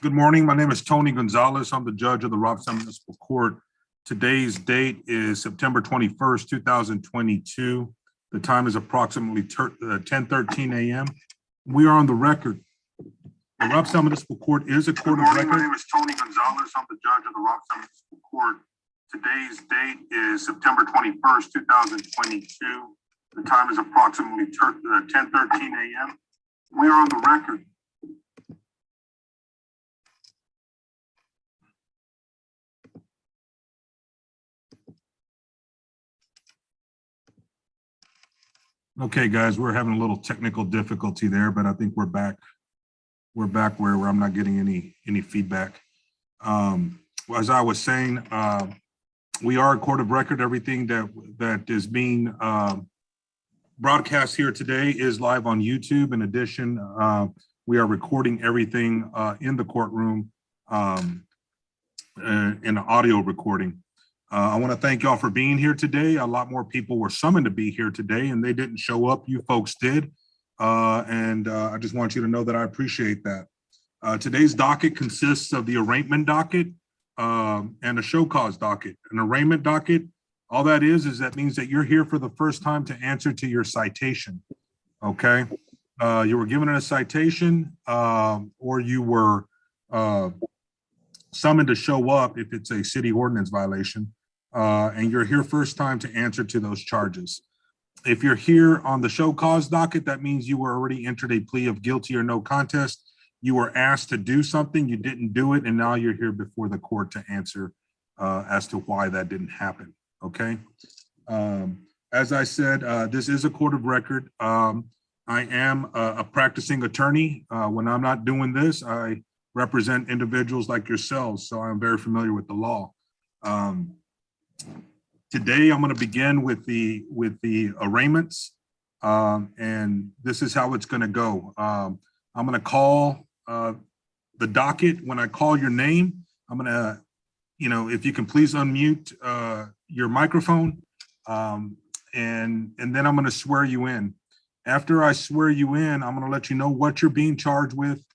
Good morning. My name is Tony Gonzalez. I'm the judge of the Robstown Municipal Court. Today's date is September 21st, 2022. The time is approximately 10:13 a.m. We are on the record. The Robstown Municipal Court is a court of record. My name is Tony Gonzalez. I'm the judge of the Robstown Municipal Court. Today's date is September 21st, 2022. The time is approximately 10:13 a.m. We are on the record. Okay, guys, we're having a little technical difficulty there, but I think we're back. We're back where I'm not getting any feedback. As I was saying, we are a court of record. Everything that is being broadcast here today is live on YouTube. In addition, we are recording everything in the courtroom in an audio recording. I want to thank y'all for being here today. A lot more people were summoned to be here today and they didn't show up. You folks did. I just want you to know that I appreciate that. Today's docket consists of the arraignment docket and a show cause docket. An arraignment docket, all that is that means that you're here for the first time to answer to your citation, okay? You were given a citation or you were summoned to show up if it's a city ordinance violation. And you're here first time to answer to those charges. If you're here on the show cause docket, that means you were already entered a plea of guilty or no contest. You were asked to do something, you didn't do it, and now you're here before the court to answer as to why that didn't happen, okay? As I said, this is a court of record. I am a practicing attorney. When I'm not doing this, I represent individuals like yourselves, so I'm very familiar with the law. Today, I'm going to begin with the arraignments, and this is how it's going to go. I'm going to call the docket. When I call your name, I'm going to, if you can please unmute your microphone, and then I'm going to swear you in. After I swear you in, I'm going to let you know what you're being charged with,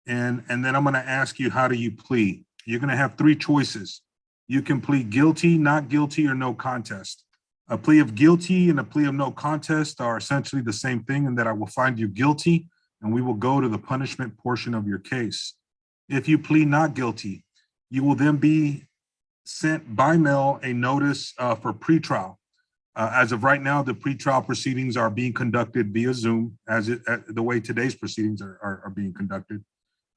and then I'm going to ask you, how do you plead? You're going to have three choices. You can plead guilty, not guilty, or no contest. A plea of guilty and a plea of no contest are essentially the same thing in that I will find you guilty and we will go to the punishment portion of your case. If you plead not guilty, you will then be sent by mail a notice for pretrial. As of right now, the pretrial proceedings are being conducted via Zoom, the way today's proceedings are being conducted.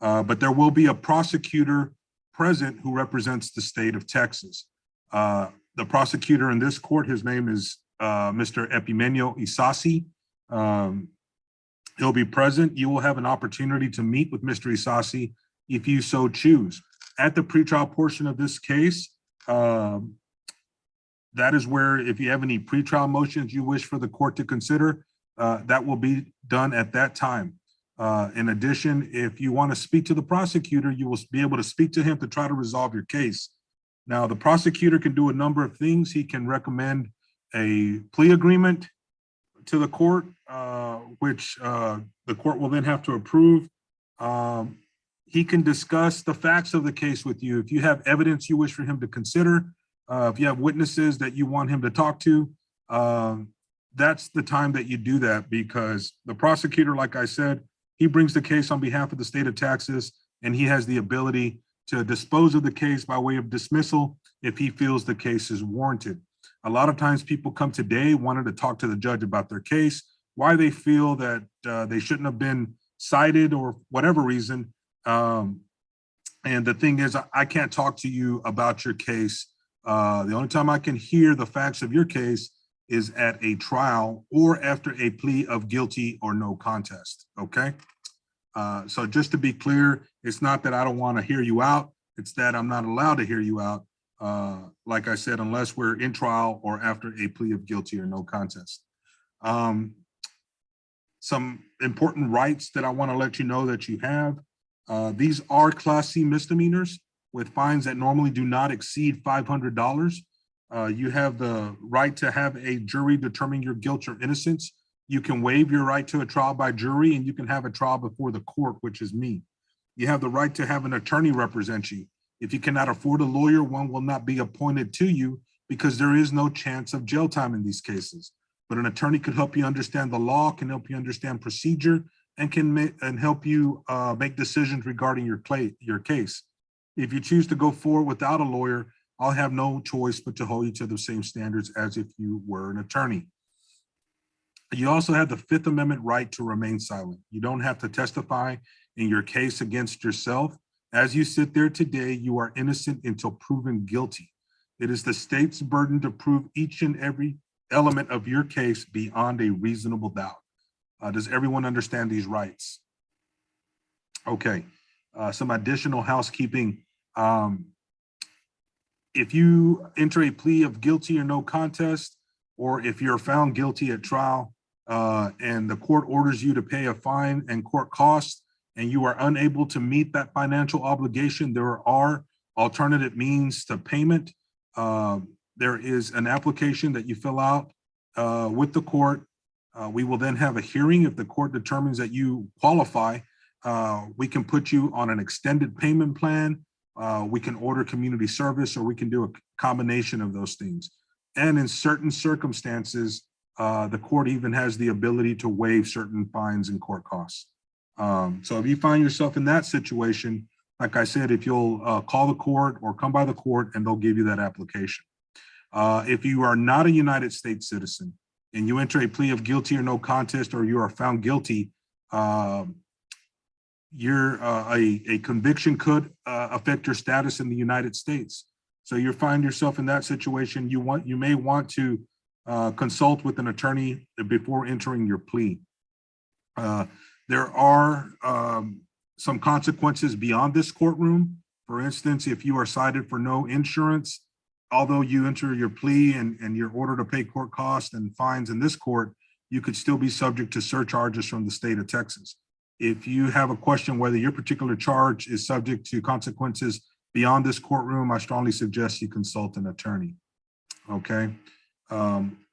But there will be a prosecutor present who represents the state of Texas. The prosecutor in this court, his name is Mr. Epimenio Isasi. He'll be present. You will have an opportunity to meet with Mr. Isasi if you so choose. At the pretrial portion of this case, that is where, if you have any pretrial motions you wish for the court to consider, that will be done at that time. In addition, if you want to speak to the prosecutor, you will be able to speak to him to try to resolve your case. Now, the prosecutor can do a number of things. He can recommend a plea agreement to the court, which the court will then have to approve. He can discuss the facts of the case with you. If you have evidence you wish for him to consider, if you have witnesses that you want him to talk to, that's the time that you do that, because the prosecutor, like I said, he brings the case on behalf of the state of Texas, and he has the ability to dispose of the case by way of dismissal if he feels the case is warranted. A lot of times people come today wanting to talk to the judge about their case, why they feel that they shouldn't have been cited or whatever reason. And the thing is, I can't talk to you about your case. The only time I can hear the facts of your case is at a trial or after a plea of guilty or no contest, okay? So just to be clear, it's not that I don't want to hear you out, it's that I'm not allowed to hear you out, like I said, unless we're in trial or after a plea of guilty or no contest. Some important rights that I want to let you know that you have. These are Class C misdemeanors with fines that normally do not exceed $500. You have the right to have a jury determine your guilt or innocence. You can waive your right to a trial by jury, and you can have a trial before the court, which is me. You have the right to have an attorney represent you. If you cannot afford a lawyer, one will not be appointed to you because there is no chance of jail time in these cases. But an attorney could help you understand the law, can help you understand procedure, and can help you make decisions regarding your case. If you choose to go forward without a lawyer, I'll have no choice but to hold you to the same standards as if you were an attorney. You also have the Fifth Amendment right to remain silent. You don't have to testify in your case against yourself. As you sit there today, you are innocent until proven guilty. It is the state's burden to prove each and every element of your case beyond a reasonable doubt. Does everyone understand these rights? Okay, some additional housekeeping. If you enter a plea of guilty or no contest, or if you're found guilty at trial and the court orders you to pay a fine and court costs, and you are unable to meet that financial obligation, there are alternative means to payment. There is an application that you fill out with the court. We will then have a hearing. If the court determines that you qualify, we can put you on an extended payment plan. We can order community service, or we can do a combination of those things. And in certain circumstances, the court even has the ability to waive certain fines and court costs. So if you find yourself in that situation, like I said, if you'll call the court or come by the court, and they'll give you that application. If you are not a United States citizen and you enter a plea of guilty or no contest, or you are found guilty, a conviction could affect your status in the United States. So you find yourself in that situation, you may want to consult with an attorney before entering your plea. There are some consequences beyond this courtroom. For instance, if you are cited for no insurance, although you enter your plea and you're ordered to pay court costs and fines in this court, you could still be subject to surcharges from the state of Texas. If you have a question whether your particular charge is subject to consequences beyond this courtroom, I strongly suggest you consult an attorney, okay?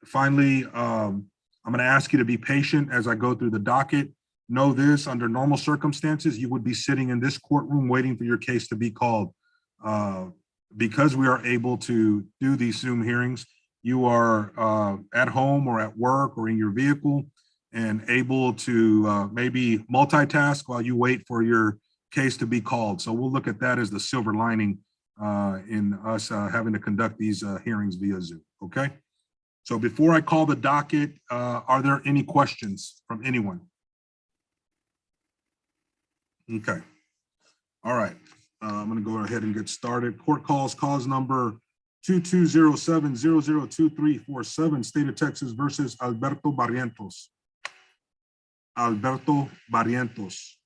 Finally, I'm gonna ask you to be patient as I go through the docket. Know this, under normal circumstances, you would be sitting in this courtroom waiting for your case to be called. Because we are able to do these Zoom hearings, you are at home or at work or in your vehicle and able to maybe multitask while you wait for your case to be called. So we'll look at that as the silver lining in us having to conduct these hearings via Zoom, okay? So before I call the docket, are there any questions from anyone? Okay, all right. I'm going to go ahead and get started. Court calls cause number 2207-002347, State of Texas versus Alberto Barrientos. Alberto Barrientos.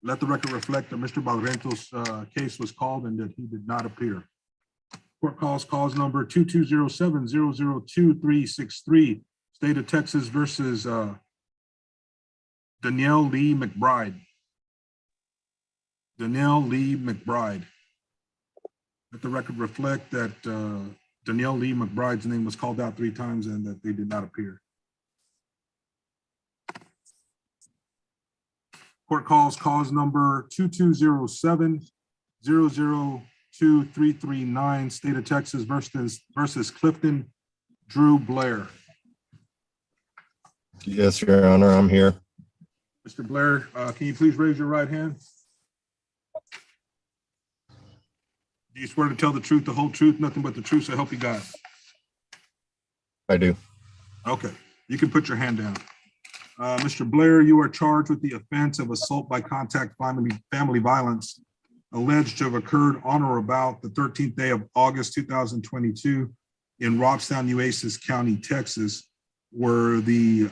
Let the record reflect that Mr. Barrientos' case was called and that he did not appear. Court calls cause number 2207-002363, State of Texas versus Danielle Lee McBride. Danielle Lee McBride. Let the record reflect that Danielle Lee McBride's name was called out 3 times and that they did not appear. Court calls cause number 2207-002339, State of Texas versus Clifton Drew Blair. Yes, Your Honor, I'm here. Mr. Blair, can you please raise your right hand? Do you swear to tell the truth, the whole truth, nothing but the truth, so help you God? I do. Okay, you can put your hand down. Mr. Blair, you are charged with the offense of assault by contact family violence alleged to have occurred on or about the 13th day of August 2022 in Robstown, Nueces County, Texas, where the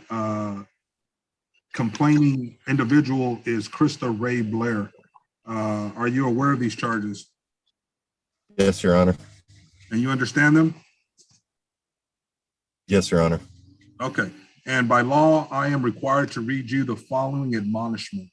complaining individual is Krista Ray Blair. Are you aware of these charges Yes, Your Honor. and you understand them? Yes, Your Honor. Okay. And by law, I am required to read you the following admonishment.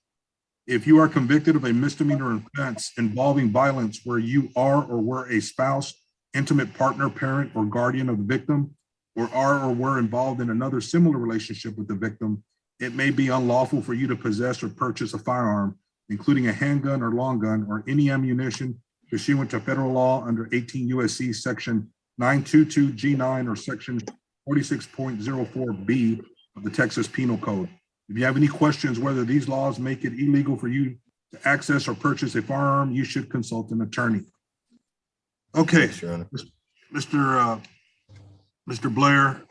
If you are convicted of a misdemeanor offense involving violence where you are or were a spouse, intimate partner, parent, or guardian of the victim, or are or were involved in another similar relationship with the victim, it may be unlawful for you to possess or purchase a firearm, including a handgun or long gun or any ammunition pursuant to federal law under 18 U.S.C. section 922 G9 or section 46.04B of the Texas Penal Code. If you have any questions whether these laws make it illegal for you to access or purchase a firearm, you should consult an attorney. Okay, Yes, Your Honor. Mr. Blair,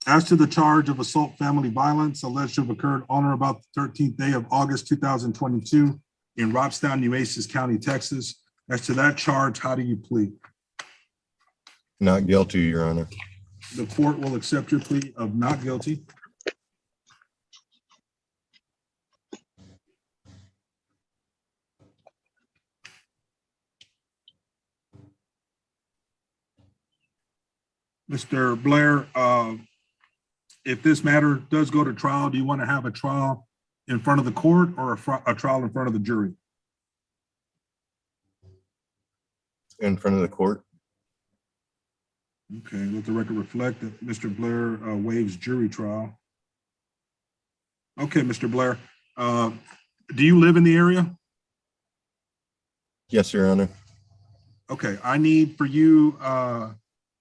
as to the charge of assault family violence alleged to have occurred on or about the 13th day of August 2022 in Robstown, Nueces County, Texas, as to that charge, how do you plead? Not guilty, Your Honor. The court will accept your plea of not guilty. Mr. Blair, if this matter does go to trial, do you want to have a trial in front of the court or a trial in front of the jury? In front of the court. Okay, let the record reflect that Mr. Blair waives jury trial. Okay, Mr. Blair, do you live in the area? Yes, Your Honor. Okay, I need for you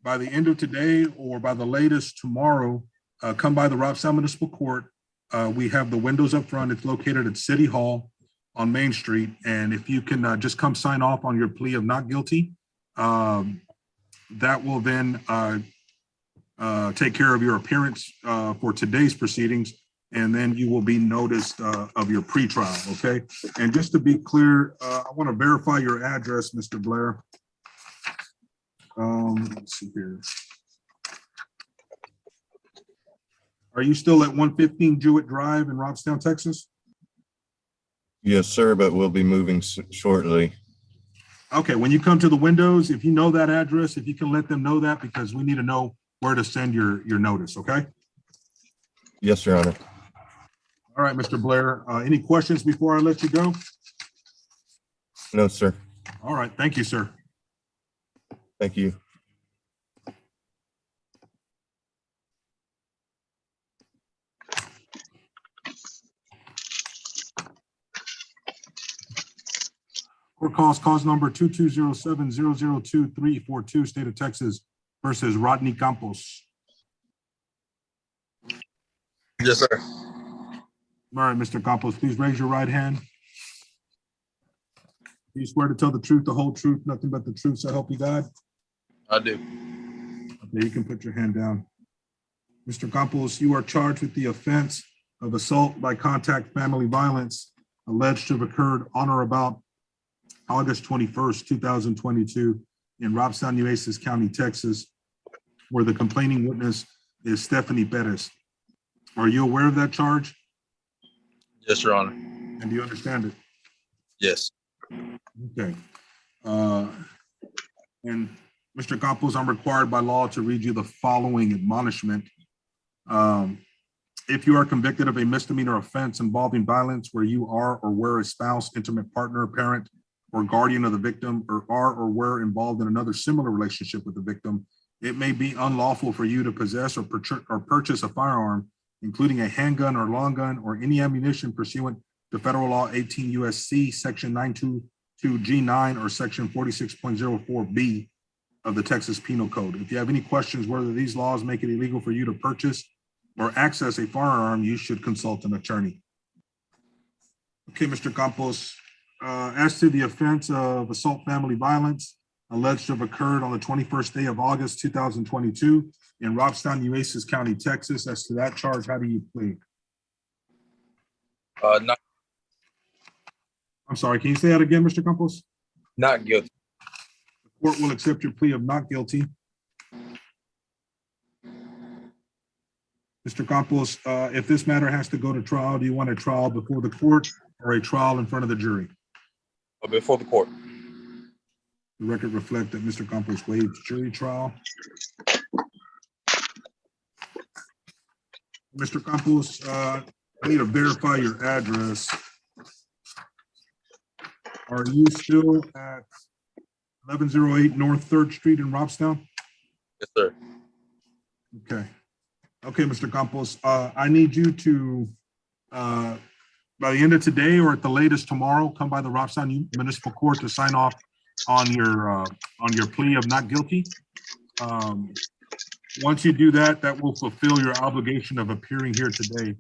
by the end of today or by the latest tomorrow, come by the Robstown Municipal Court. We have the windows up front. It's located at City Hall on Main Street. And if you can just come sign off on your plea of not guilty, that will then take care of your appearance for today's proceedings. And then you will be noticed of your pretrial, okay? And just to be clear, I want to verify your address, Mr. Blair. Let's see here. Are you still at 115 Jewett Drive in Robstown, Texas? Yes, sir, but we'll be moving shortly. Okay, when you come to the windows, if you know that address, if you can let them know that, because we need to know where to send your notice, okay? Yes, Your Honor. All right, Mr. Blair, any questions before I let you go? No, sir. All right, thank you, sir. Thank you. Court calls cause number 2207-002-342, State of Texas versus Rodney Campos. Yes, sir. All right, Mr. Campos, please raise your right hand. Do you swear to tell the truth, the whole truth, nothing but the truth, so help you God? I do. Okay, you can put your hand down. Mr. Campos, you are charged with the offense of assault by contact family violence alleged to have occurred on or about August 21st, 2022 in Robstown, Nueces County, Texas, where the complaining witness is Stephanie Perez. Are you aware of that charge? Yes, Your Honor. And do you understand it? Yes. Okay. And Mr. Campos, I'm required by law to read you the following admonishment. If you are convicted of a misdemeanor offense involving violence where you are or were a spouse, intimate partner, parent, or guardian of the victim, or are or were involved in another similar relationship with the victim, it may be unlawful for you to possess or purchase a firearm, including a handgun or long gun or any ammunition pursuant to federal law 18 U.S.C. section 922 G9 or section 46.04B of the Texas Penal Code. If you have any questions whether these laws make it illegal for you to purchase or access a firearm, you should consult an attorney. Okay, Mr. Campos, as to the offense of assault family violence alleged to have occurred on the 21st day of August 2022 in Robstown, Nueces County, Texas, as to that charge, how do you plead? Not I'm sorry, can you say that again, Mr. Campos? guilty. The court will accept your plea of not guilty. Mr. Campos, if this matter has to go to trial, do you want a trial before the court or a trial in front of the jury? Before the court. The record reflect that Mr. Campos waives jury trial. Mr. Campos, I need to verify your address. Are you still at 1108 North 3rd Street in Robstown? Yes, sir. Okay. Okay, Mr. Campos, I need you to, by the end of today or at the latest tomorrow, come by the Robstown Municipal Court to sign off on your plea of not guilty. Once you do that, that will fulfill your obligation of appearing here today.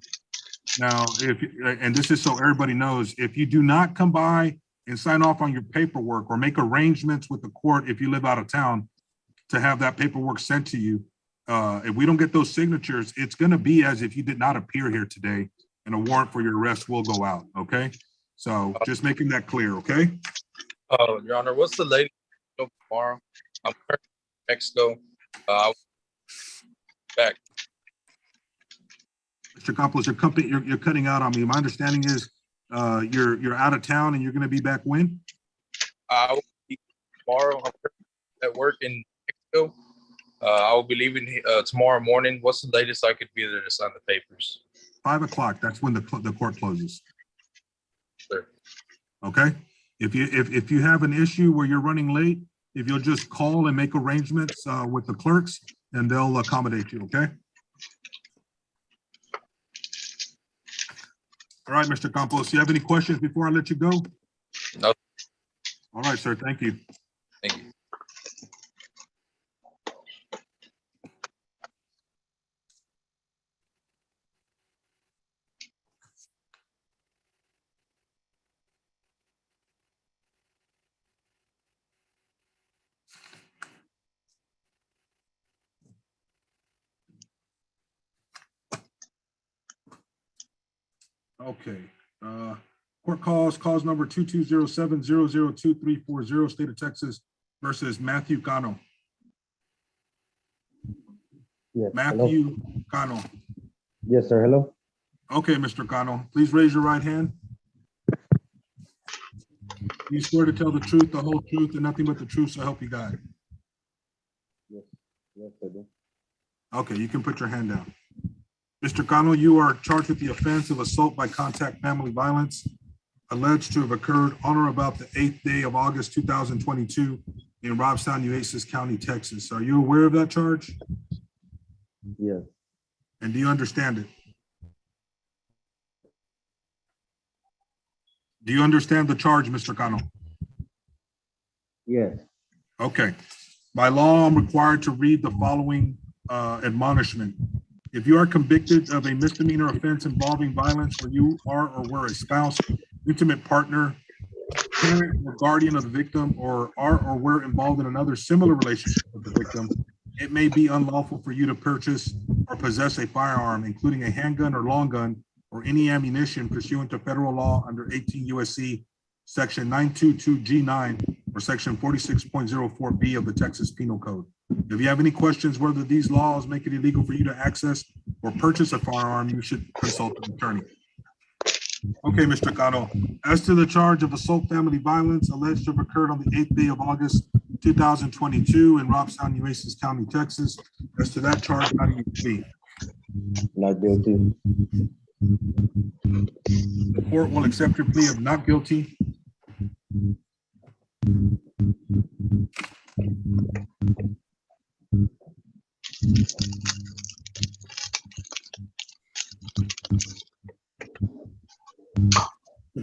Now, and this is so everybody knows, if you do not come by and sign off on your paperwork or make arrangements with the court if you live out of town to have that paperwork sent to you, if we don't get those signatures, it's going to be as if you did not appear here today, and a warrant for your arrest will go out. Okay, so just making that clear. Okay. Your Honor, what's the latest tomorrow? I'm currently in Mexico. I'll be back. Mr. Campos, you're cutting out on me. My understanding is you're out of town and you're going to be back when? I will be tomorrow. I'm at work in Mexico. I will be leaving tomorrow morning. What's the latest I could be there to sign the papers? 5 o'clock. That's when the court closes. Sure. Okay. If you have an issue where you're running late, if you'll just call and make arrangements with the clerks, and they'll accommodate you. Okay. All right, Mr. Campos, do you have any questions before I let you go? No. All right, sir. Thank you. Thank you. Okay. Court calls number 2207002340, State of Texas versus Matthew Cano. Yes. Matthew Hello. Cano. Yes, sir. Hello. Okay, Mr. Cano, please raise your right hand. You swear to tell the truth, the whole truth, and nothing but the truth, so help you God. Yes. Yes, I do. Okay, you can put your hand down. Mr. Cano, you are charged with the offense of assault by contact family violence, alleged to have occurred on or about the 8th day of August 2022 in Robstown, Nueces County, Texas. Are you aware of that charge? Yes. And do you understand it? Do you understand the charge, Mr. Cano? Yes. Okay. By law, I'm required to read the following admonishment. If you are convicted of a misdemeanor offense involving violence where you are or were a spouse, intimate partner, parent or guardian of the victim, or are or were involved in another similar relationship with the victim, it may be unlawful for you to purchase or possess a firearm, including a handgun or long gun, or any ammunition pursuant to federal law under 18 U.S.C. Section 922G9 or Section 46.04B of the Texas Penal Code. If you have any questions whether these laws make it illegal for you to access or purchase a firearm, you should consult an attorney. Okay, Mr. Cano, as to the charge of assault family violence alleged to have occurred on the 8th day of August 2022 in Robstown, Nueces County, Texas, as to that charge, how do you plead? Not guilty. The court will accept your plea of not guilty.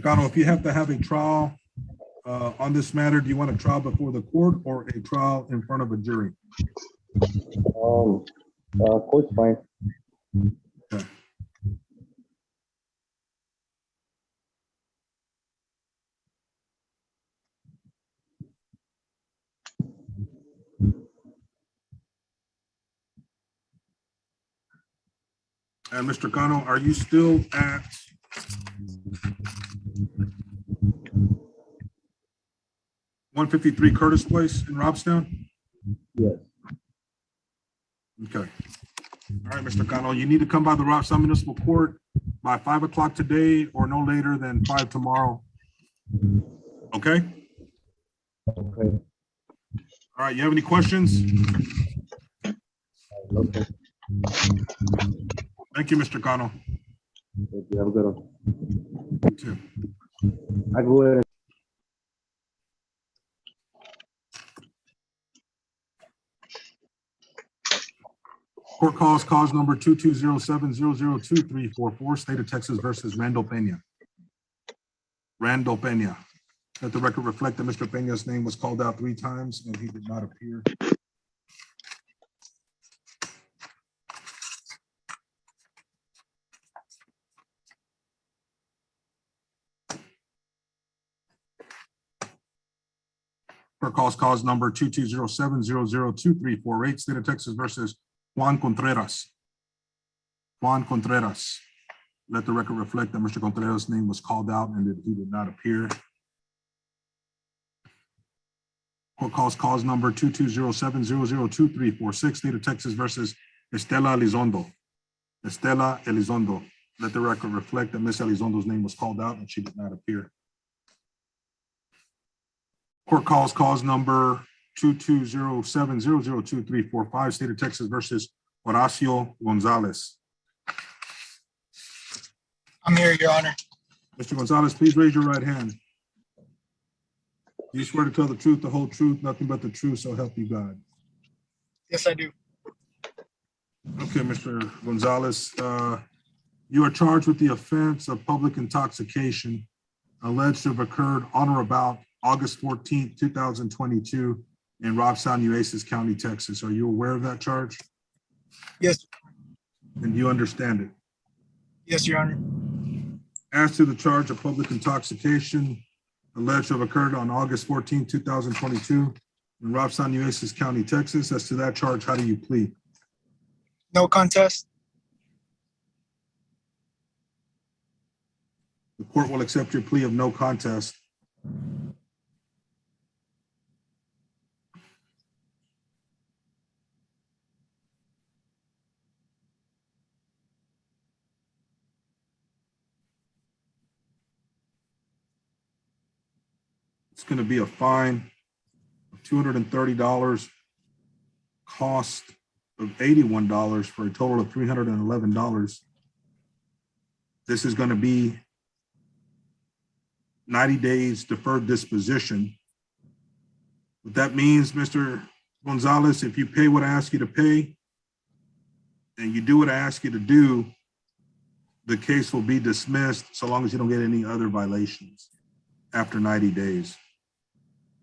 Cano, if you have to have a trial on this matter, do you want a trial before the court or a trial in front of a jury? Court's fine. Okay. And Mr. Cano, are you still at (153) Curtis Place in Robstown? Yes. Okay. All right, Mr. Cano, you need to come by the Robstown Municipal Court by 5 o'clock today or no later than 5 tomorrow. Okay? Okay. All right, you have any questions? Okay. Thank you, Mr. Cano. Thank you. Have a good one. You too. I go ahead. Court calls cause number 22070023444, State of Texas versus Randall Pena. Randall Pena. Let the record reflect that Mr. Pena's name was called out 3 times and he did not appear. Court calls cause number 22070023448, State of Texas versus Juan Contreras. Juan Contreras. Let the record reflect that Mr. Contreras' name was called out and that he did not appear. Court calls cause number 22070023446, State of Texas versus Estela Elizondo. Estela Elizondo. Let the record reflect that Ms. Elizondo's name was called out and she did not appear. Court calls cause number 22070023445, State of Texas versus Horacio Gonzalez. I'm here, Your Honor. Mr. Gonzalez, please raise your right hand. Do you swear to tell the truth, the whole truth, nothing but the truth, so help you God? Yes, I do. Okay, Mr. Gonzalez, you are charged with the offense of public intoxication alleged to have occurred on or about August 14th, 2022 in Robstown, Nueces County, Texas. Are you aware of that charge? Yes, And do you understand it? yes, Your Honor. As to the charge of public intoxication alleged to have occurred on August 14th, 2022 in Robstown, Nueces County, Texas, as to that charge, how do you plead? No contest. The court will accept your plea of no contest. It's going to be a fine of $230, cost of $81 for a total of $311. This is going to be 90 days deferred disposition. What that means, Mr. Gonzalez, if you pay what I ask you to pay and you do what I ask you to do, the case will be dismissed so long as you don't get any other violations after 90 days.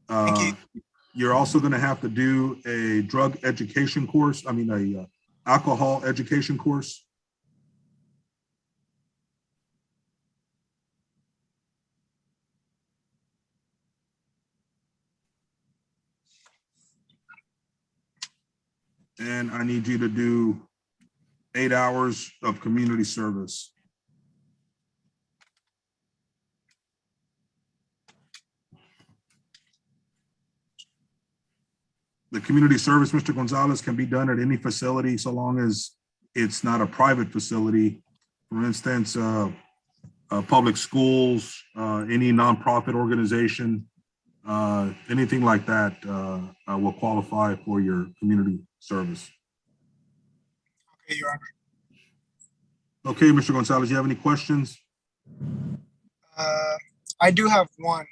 Thank you. You're also going to have to do a drug education course, a alcohol education course. And I need you to do 8 hours of community service. The community service, Mr. Gonzalez, can be done at any facility so long as it's not a private facility. For instance, public schools, any nonprofit organization, anything like that will qualify for your community service. Okay, Your Honor. Okay, Mr. Gonzalez, you have any questions? I do have one.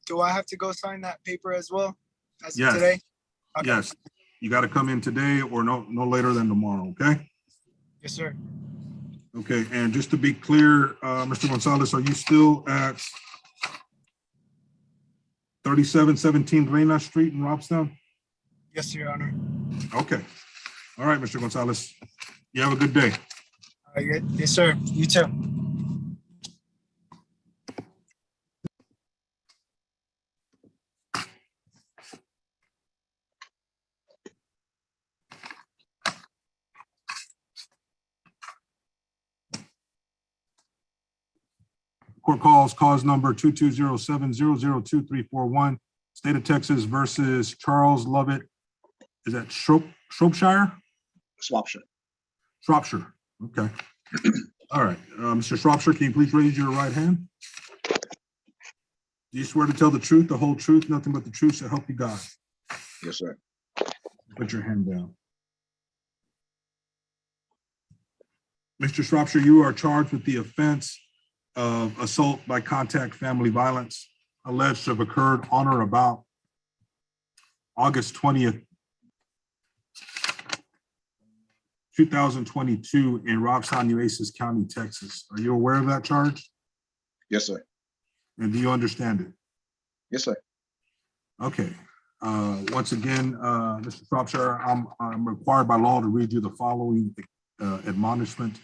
Do I have to go sign that paper as well as of Yes. today? Okay. Yes, you got to come in today or no later than tomorrow, okay? Yes, sir. Okay, and just to be clear, Mr. Gonzalez, are you still at 3717 Reina Street in Robstown? Yes, Your Honor. Okay. All right, Mr. Gonzalez. You have a good day. Yes, sir. You too. Court calls cause number 22070023441, State of Texas versus Charles Lovett. Is that Shropshire? Swapshire. Shropshire. Okay. All right. Mr. Shropshire, can you please raise your right hand? Do you swear to tell the truth, the whole truth, nothing but the truth, so help you God? Yes, sir. Put your hand down. Mr. Shropshire, you are charged with the offense of assault by contact family violence alleged to have occurred on or about August 20th, 2022 in Robstown, Nueces County, Texas. Are you aware of that charge? Yes, sir. And do you understand it? Yes, sir. Okay. Once again, Mr. Shropshire, I'm required by law to read you the following admonishment.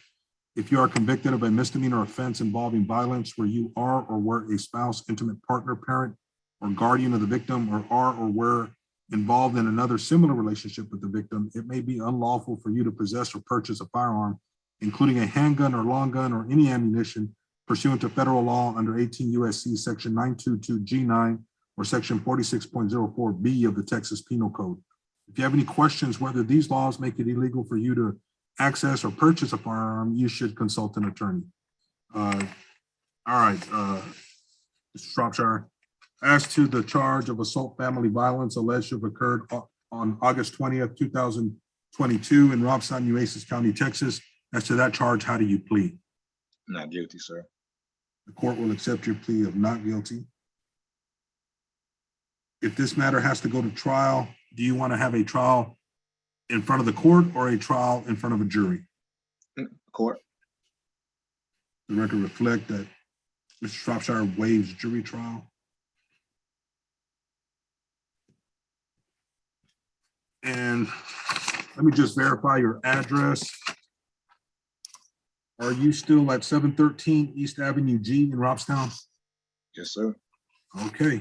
If you are convicted of a misdemeanor offense involving violence where you are or were a spouse, intimate partner, parent, or guardian of the victim, or are or were involved in another similar relationship with the victim, it may be unlawful for you to possess or purchase a firearm, including a handgun or long gun or any ammunition pursuant to federal law under 18 U.S.C. section 922 G9 or section 46.04B of the Texas Penal Code. If you have any questions whether these laws make it illegal for you to access or purchase a firearm, you should consult an attorney. All right, Mr. Shropshire, as to the charge of assault family violence alleged to have occurred on August 20th, 2022 in Robstown, Nueces County, Texas, as to that charge, how do you plead? Not guilty, sir. The court will accept your plea of not guilty. If this matter has to go to trial, do you want to have a trial in front of the court or a trial in front of a jury? Court. The record reflect that Mr. Shropshire waives jury trial. And let me just verify your address. Are you still at 713 East Avenue G in Robstown? Yes, sir. Okay.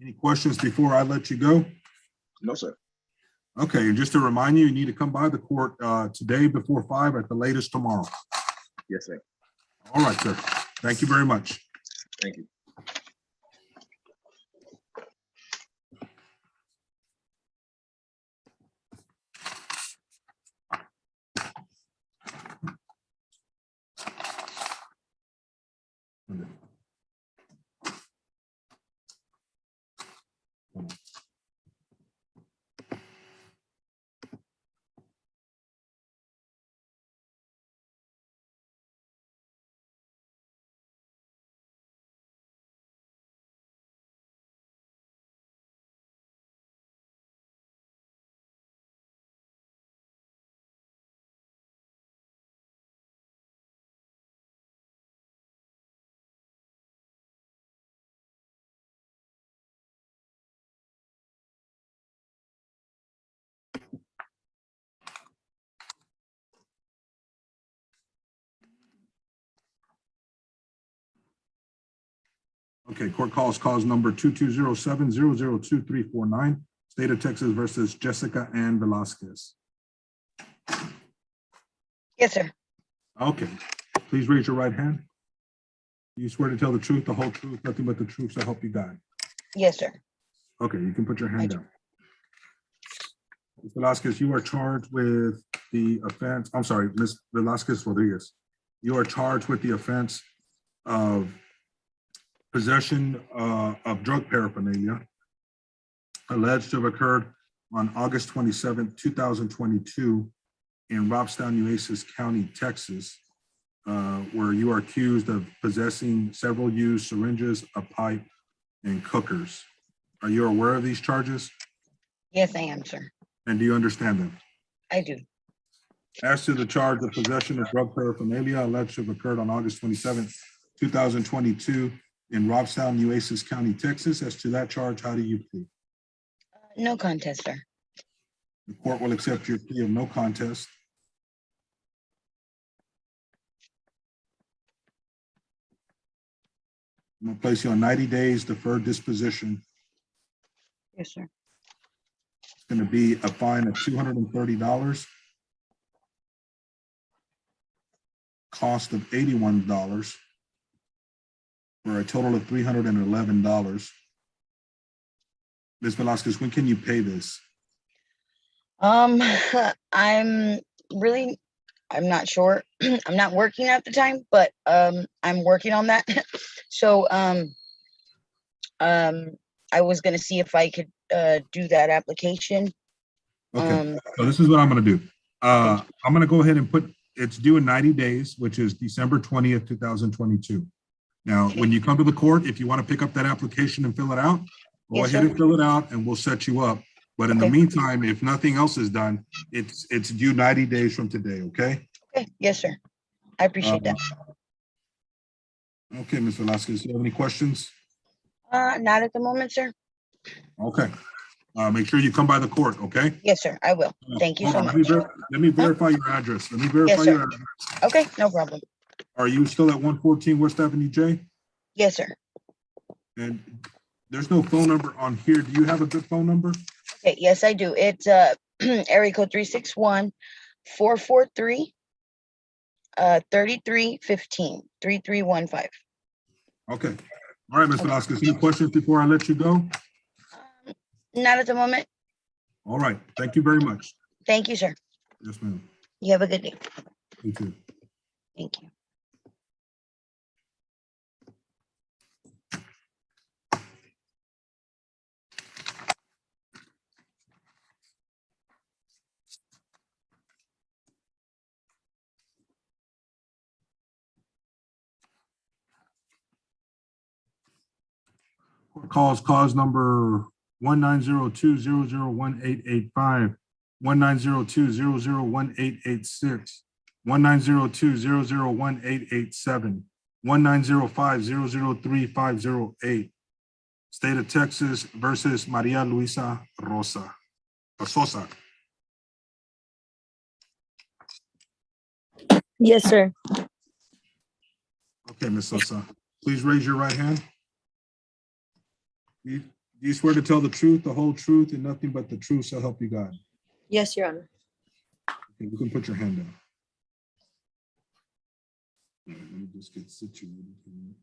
Any questions before I let you go? No, sir. Okay, and just to remind you, you need to come by the court today before 5 at the latest tomorrow. Yes, sir. All right, sir. Thank you very much. Thank you. Okay, court calls cause number 2207002349, State of Texas versus Jessica Ann Velasquez. Yes, sir. Okay, please raise your right hand. Do you swear to tell the truth, the whole truth, nothing but the truth, so help you God? Yes, sir. Okay, you can put your I hand do. down. Ms. Velasquez, you are charged with the offense, I'm sorry, Ms. Velasquez Rodriguez. You are charged with the offense of possession of drug paraphernalia alleged to have occurred on August 27th, 2022 in Robstown, Nueces County, Texas, where you are accused of possessing several used syringes, a pipe, and cookers. Are you aware of these charges? Yes, I am, sir. And do you understand them? I do. As to the charge of possession of drug paraphernalia alleged to have occurred on August 27th, 2022 in Robstown, Nueces County, Texas, as to that charge, how do you plead? No contest, sir. The court will accept your plea of no contest. I'm gonna place you on 90 days deferred disposition. Yes, sir. It's gonna be a fine of $230, cost of $81, for a total of $311. Ms. Velasquez, when can you pay this? I'm really, I'm not sure. I'm not working at the time, but I'm working on that. So I was gonna see if I could do that application. Okay, so this is what I'm gonna do. I'm gonna go ahead and put, it's due in 90 days, which is December 20th, 2022. Now, when you come to the court, if you want to pick up that application and fill it out, go Yes, ahead sir. and fill it out and we'll set you up. But in the Okay. meantime, if nothing else is done, it's due 90 days from today, okay? Okay, yes, sir. I appreciate that. Okay, Ms. Velasquez, do you have any questions? Not at the moment, sir. Okay. Make sure you come by the court, okay? Yes, sir, I will. Thank you Hold so on, much. let me verify your address. Let me verify sir. your address. Okay, no problem. Are you still at 114 West Avenue J? Yes, sir. And there's no phone number on here. Do you have a good phone number? Okay, yes, I do. It's area code 361-443 3315 3315. Okay. All right, Ms. Velasquez, any questions before I let you go? Not at the moment. All right, thank you very much. Thank you, sir. Yes, ma'am. You have a good day. You too. Thank you. Court calls cause number 19020018885, 19020018886, 19020018887, 190500358. State of Texas versus Maria Luisa Sosa. Yes, sir. Okay, Ms. Sosa, please raise your right hand. Do you swear to tell the truth, the whole truth, and nothing but the truth, so help you God? Yes, Your Honor. Okay, you can put your hand down. All right, let me just get situated here.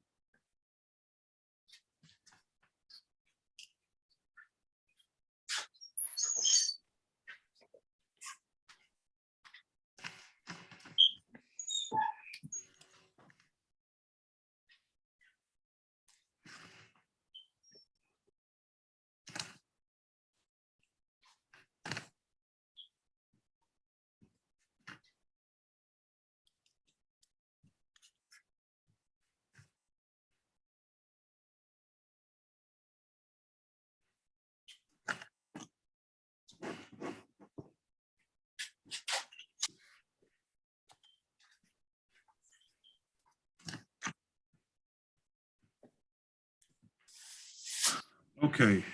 Okay,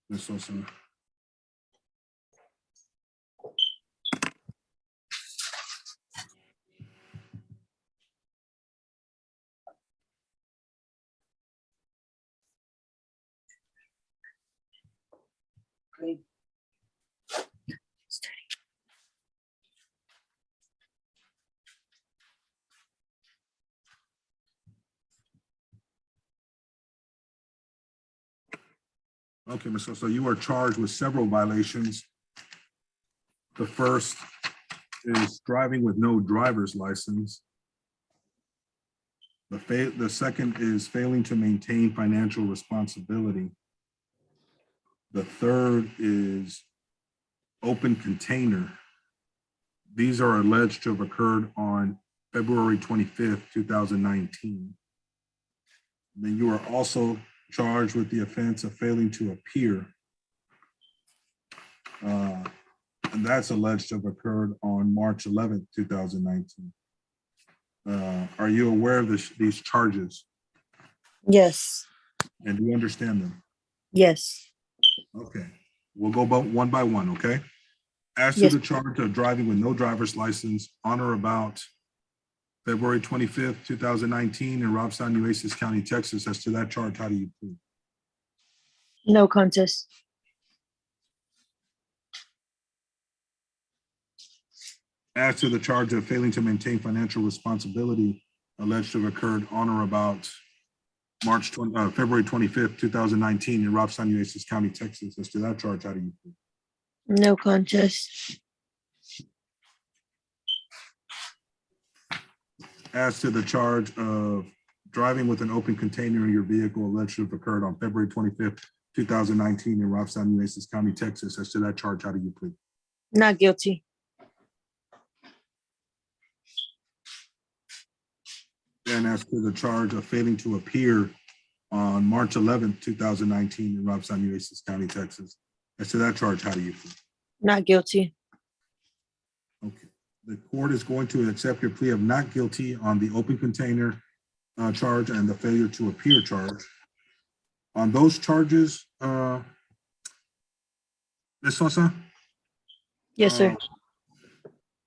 Ms. Sosa. Okay, Ms. Sosa, you are charged with several violations. The first is driving with no driver's license. The second is failing to maintain financial responsibility. The third is open container. These are alleged to have occurred on February 25th, 2019. Then you are also charged with the offense of failing to appear. And that's alleged to have occurred on March 11th, 2019. Are you aware of these charges? Yes. And do you understand them? Yes. Okay, we'll go one by one, okay? As to Yes. the charge of driving with no driver's license on or about February 25th, 2019 in Robstown, Nueces County, Texas, as to that charge, how do you plead? No contest. As to the charge of failing to maintain financial responsibility alleged to have occurred on or about February 25th, 2019 in Robstown, Nueces County, Texas, as to that charge, how do you plead? No contest. as to the charge of driving with an open container in your vehicle alleged to have occurred on February 25th, 2019 in Robstown, Nueces County, Texas. As to that charge, how do you plead? Not guilty. And as to the charge of failing to appear on March 11th, 2019 in Robstown, Nueces County, Texas. As to that charge, how do you plead? Not guilty. Okay. The court is going to accept your plea of not guilty on the open container charge and the failure to appear charge. On those charges, Ms. Sosa? Yes, sir.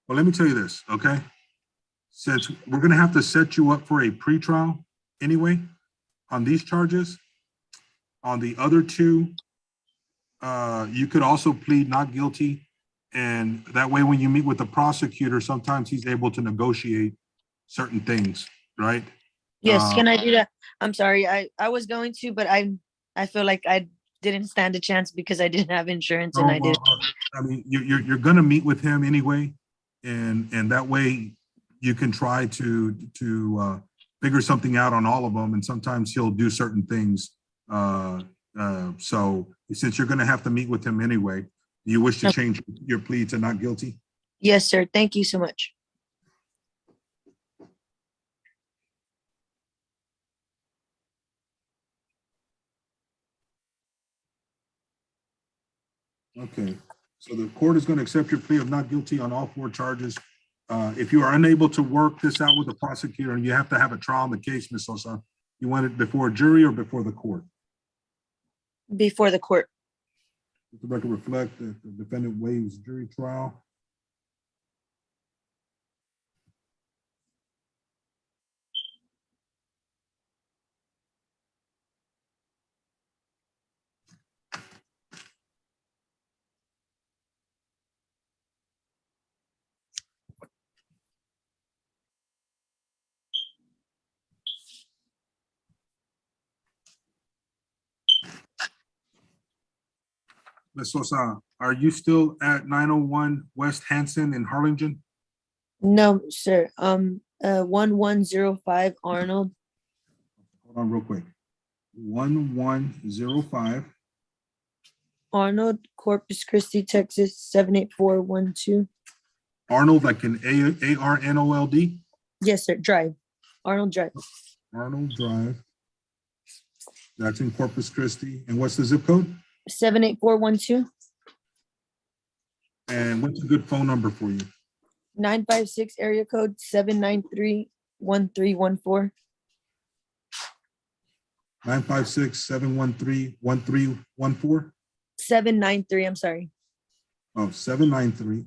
Well, let me tell you this, okay? Since we're gonna have to set you up for a pretrial anyway, on these charges, on the other two, you could also plead not guilty. And that way, when you meet with the prosecutor, sometimes he's able to negotiate certain things, right? Yes, can I do that? I'm sorry. I was going to, but I feel like I didn't stand a chance because I didn't have insurance and Oh, I did. well, I mean, you're gonna meet with him anyway, and that way you can try to figure something out on all of them, and sometimes he'll do certain things. So since you're gonna have to meet with him anyway, do you wish to change your plea to not guilty? Yes, sir. Thank you so much. Okay, so the court is going to accept your plea of not guilty on all four charges. If you are unable to work this out with the prosecutor and you have to have a trial in the case, Ms. Sosa, you want it before a jury or before the court? Before the court. Let the record reflect that the defendant waives jury trial. Ms. Sosa, are you still at 901 West Hanson in Harlingen? No, sir. 1105 Arnold. Hold on real quick. 1105. Arnold, Corpus Christi, Texas, 78412. Arnold, like an A-R-N-O-L-D? Yes, sir. Drive. Arnold Drive. Arnold Drive. That's in Corpus Christi. And what's the zip code? 78412. And what's a good phone number for you? 956 area code 793-1314. 956-713-1314? 793, I'm sorry. Oh, 793.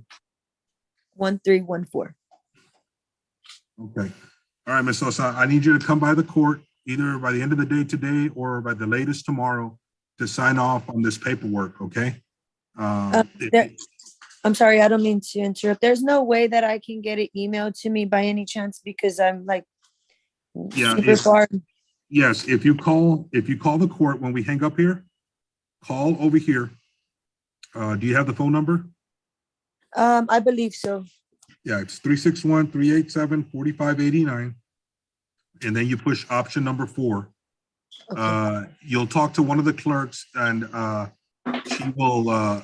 1314. Okay. All right, Ms. Sosa, I need you to come by the court either by the end of the day today or by the latest tomorrow to sign off on this paperwork, okay? I'm sorry, I don't mean to interrupt. There's no way that I can get it emailed to me by any chance because I'm like Yeah, super far. Yes, if you call the court when we hang up here, call over here. Do you have the phone number? I believe so. Yeah, it's 361-387-4589. And then you push option number 4. Okay. You'll talk to one of the clerks and she will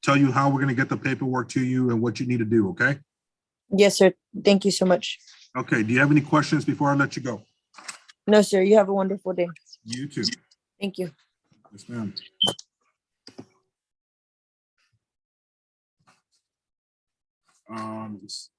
tell you how we're gonna get the paperwork to you and what you need to do, okay? Yes, sir. Thank you so much. Okay, do you have any questions before I let you go? No, sir. You have a wonderful day. You too. Thank you. Yes, ma'am. Yes.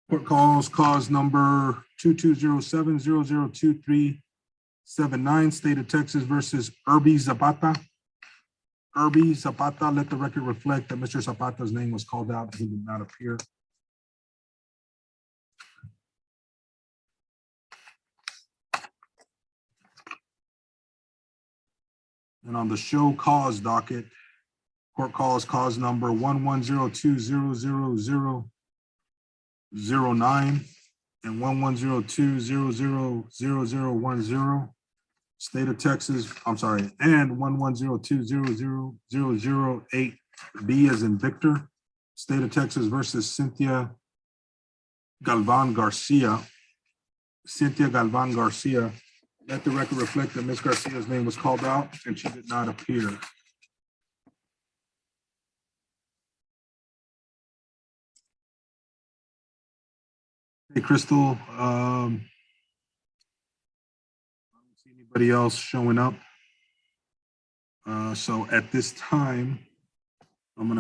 Court calls cause number 2207002379, State of Texas versus Irby Zapata. Irby Zapata, let the record reflect that Mr. Zapata's name was called out. He did not appear. And on the show cause docket, court calls cause number 1102000009 and 1102000010. State of Texas, I'm sorry, and 1102000008B as in Victor. State of Texas versus Cynthia Galvan Garcia. Cynthia Galvan Garcia. Let the record reflect that Ms. Garcia's name was called out and she did not appear. Hey, Crystal, I don't see anybody else showing up. So at this time, I'm gonna